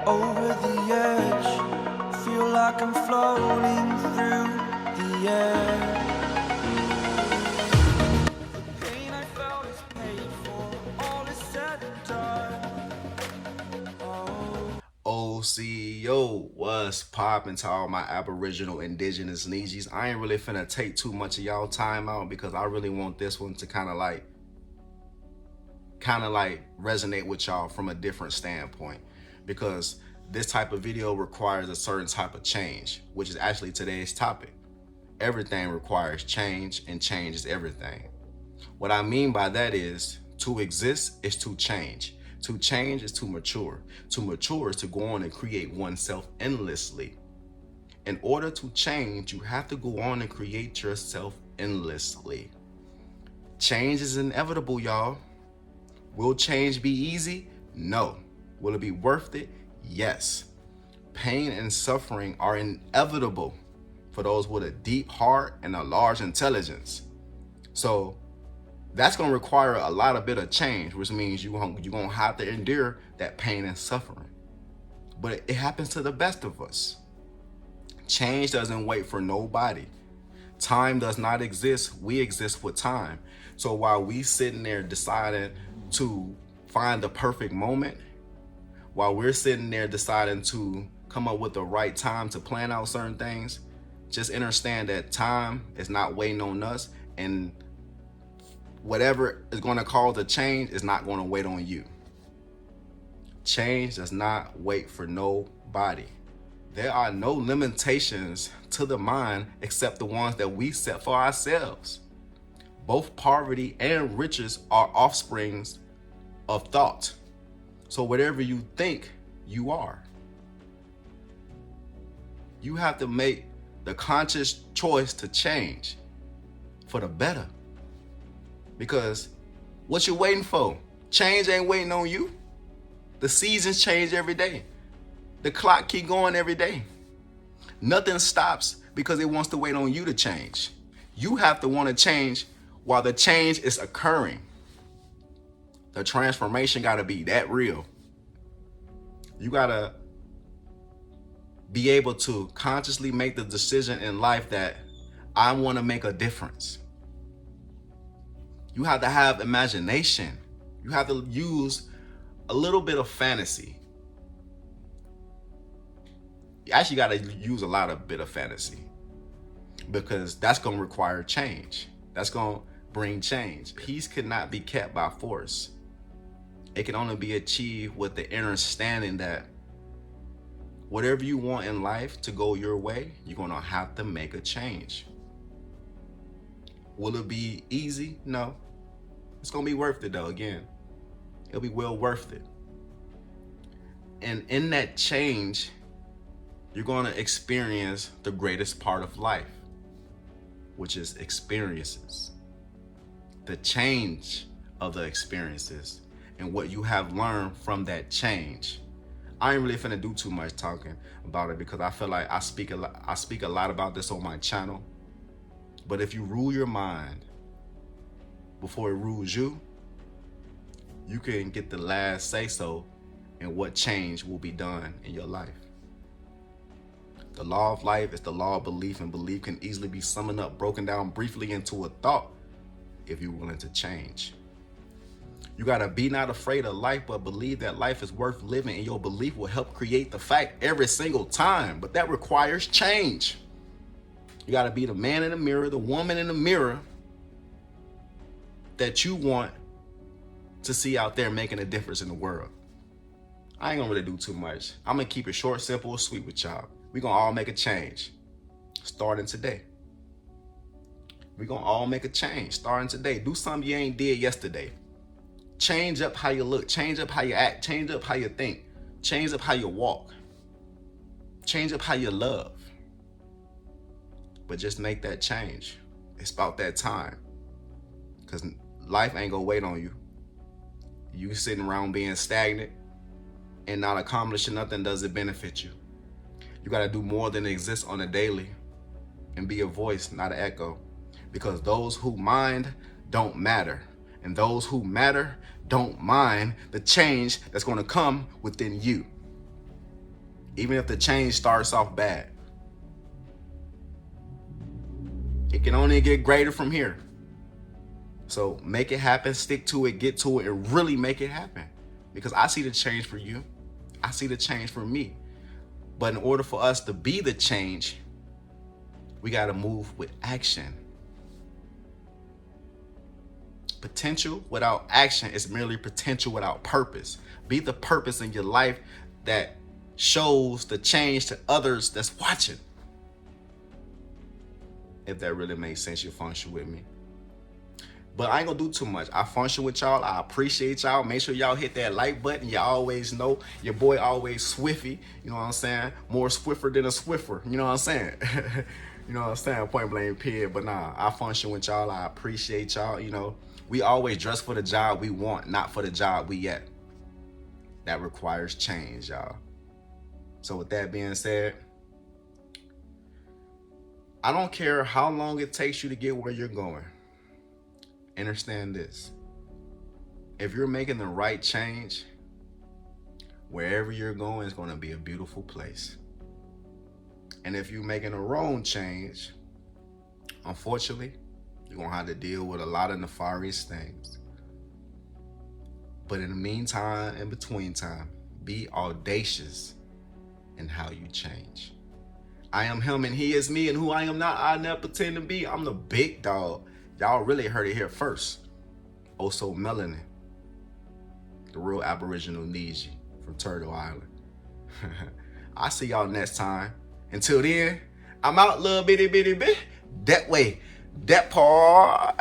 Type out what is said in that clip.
over the edge. Feel like I'm floating through the air. The pain I felt is paid for, all is said and done. OCO, what's poppin' to all my Aboriginal Indigenous Neegies? I ain't really finna take too much of y'all time out because I really want this one to kind of like resonate with y'all from a different standpoint, because this type of video requires a certain type of change, which is actually today's topic. Everything requires change, and change is everything. What I mean by that is, to exist is to change. To change is to mature. To mature is to go on and create oneself endlessly. In order to change, you have to go on and create yourself endlessly. Change is inevitable, y'all. Will change be easy? No. Will it be worth it? Yes. Pain and suffering are inevitable for those with a deep heart and a large intelligence. So that's going to require a lot of bit of change, which means you're going to have to endure that pain and suffering. But it happens to the best of us. Change doesn't wait for nobody. Time does not exist. We exist with time. So while we sitting there deciding to find the perfect moment, while we're sitting there deciding to come up with the right time to plan out certain things, just understand that time is not waiting on us, and whatever is going to cause a change is not going to wait on you. Change does not wait for nobody. There are no limitations to the mind except the ones that we set for ourselves. Both poverty and riches are offsprings of thought. So whatever you think, you are. You have to make the conscious choice to change for the better. Because what you waiting for? Change ain't waiting on you. The seasons change every day. The clock keep going every day. Nothing stops because it wants to wait on you to change. You have to want to change while the change is occurring. The transformation got to be that real. You got to be able to consciously make the decision in life that I want to make a difference. You have to have imagination. You have to use a little bit of fantasy. You actually got to use a lot of bit of fantasy, because that's going to require change. That's going to bring change. Peace cannot be kept by force. It can only be achieved with the understanding that whatever you want in life to go your way, you're going to have to make a change. Will it be easy? No. It's going to be worth it though. Again, it'll be well worth it. And in that change, you're going to experience the greatest part of life, which is experiences. The change of the experiences and what you have learned from that change. I ain't really finna do too much talking about it because I feel like I speak a lot about this on my channel. But if you rule your mind before it rules you, you can get the last say so in what change will be done in your life. The law of life is the law of belief, and belief can easily be summoned up, broken down briefly into a thought if you're willing to change. You gotta be not afraid of life, but believe that life is worth living, and your belief will help create the fact every single time. But that requires change. You gotta be the man in the mirror, the woman in the mirror that you want to see out there making a difference in the world. I ain't gonna really do too much. I'm gonna keep it short, simple, sweet with y'all. We gonna all make a change starting today. We gonna all make a change starting today. Do something you ain't did yesterday. Change up how you look, change up how you act, change up how you think, change up how you walk, change up how you love. But just make that change. It's about that time. Because life ain't gonna wait on you. You sitting around being stagnant and not accomplishing nothing doesn't benefit you. You gotta do more than exist on a daily and be a voice, not an echo. Because those who mind don't matter. And those who matter don't mind the change that's gonna come within you. Even if the change starts off bad, it can only get greater from here. So make it happen, stick to it, get to it, and really make it happen. Because I see the change for you. I see the change for me. But in order for us to be the change, we got to move with action. Potential without action is merely potential without purpose. Be the purpose in your life that shows the change to others that's watching. If that really makes sense, you function with me. But I ain't gonna do too much. I function with y'all. I appreciate y'all. Make sure y'all hit that like button. Y'all always know your boy always swiffy. You know what I'm saying? More swiffer than a swiffer. You know what I'm saying? You know what I'm saying? Point blank period. But nah, I function with y'all. I appreciate y'all. You know, we always dress for the job we want, not for the job we at. That requires change, y'all. So with that being said, I don't care how long it takes you to get where you're going. Understand this. If you're making the right change, wherever you're going is going to be a beautiful place. And if you're making a wrong change, unfortunately, you're going to have to deal with a lot of nefarious things. But in the meantime, in between time, be audacious in how you change. I am him and he is me, and who I am not, I never pretend to be. I'm the big dog. Y'all really heard it here first. Oso Melanin, the real Aboriginal Niji from Turtle Island. I'll see y'all next time. Until then, I'm out, little bitty bit. That way, that part.